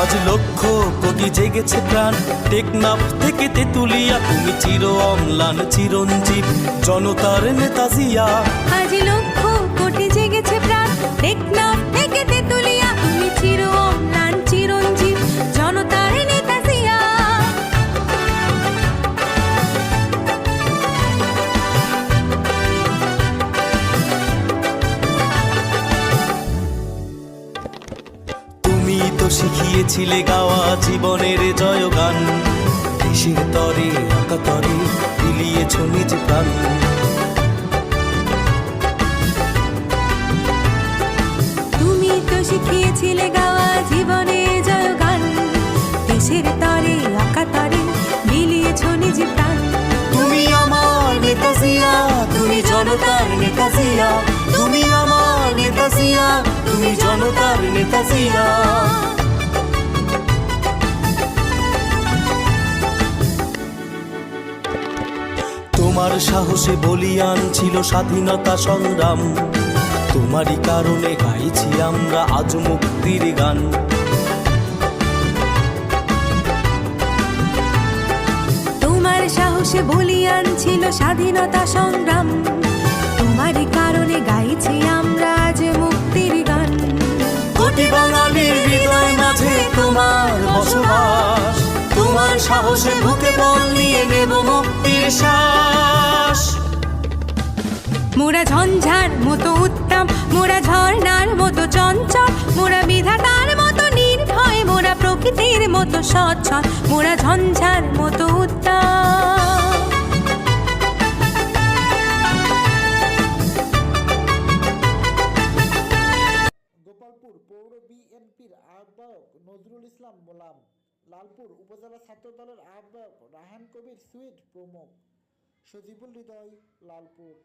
আজ লক্ষ কোটি জেগেছে প্রাণ, টেকনাফ থেকে তেতুলিয়া, তুমি চির অম্লান চিরঞ্জীব জনতার নেতা জিয়া। আজ লক্ষ কোটি জেগেছে প্রাণ, টেকনাফ থেকে তেতুলিয়া, তুমি চির অম্লান চিরঞ্জীব জনতার নেতা জিয়া। তুমি তো শিখিয়েছিলে গাওয়া জীবনের জয়গান, দেশের তরে আকাতরে বিলিয়েছ নিজ প্রাণ। তুমি তো শিখিয়েছিলে গাওয়া জীবনের জয়গান, দেশের তরে আকাতরে বিলিয়েছ নিজ প্রাণ। তুমি আমার নেতা জিয়া, তুমি জনতার নেতা জিয়া, তুমি আমার নেতা জিয়া, তুমি জনতার নেতা জিয়া। তোমার সাহসে বলিয়ান ছিল স্বাধীনতা সংগ্রাম, তোমারই কারণে গাইছি আমরা আজ মুক্তির গান। তোমার সাহসে বলিয়ান ছিল স্বাধীনতা সংগ্রাম, তোমারই কারণে গাইছি আমরা আজ মুক্তির গান। কোটি বাঙালির হৃদয় মাঝে তোমার বসবাস, তোমার সাহসে বুকে বল নিয়ে নেব মুক্তির শ্বাস। মোরা ঝঞ্ঝার মতো উত্তম, মোরা ঝর্ণার মতো চঞ্চল, মোরা বিধাতার মতো নির্ভয়, মোরা প্রকৃতির মতো সচ্ছল, মোরা ঝঞ্ঝার মতো উত্তম। গোপালপুর পৌর বিএনপির আহ্বায়ক নজরুল ইসলাম মোলাম, লালপুর উপজেলা ছাত্র দলের আহ্বায়ক রায়হান কবির সুইট প্রমুখ। সজীবুল হৃদয়, লালপুর।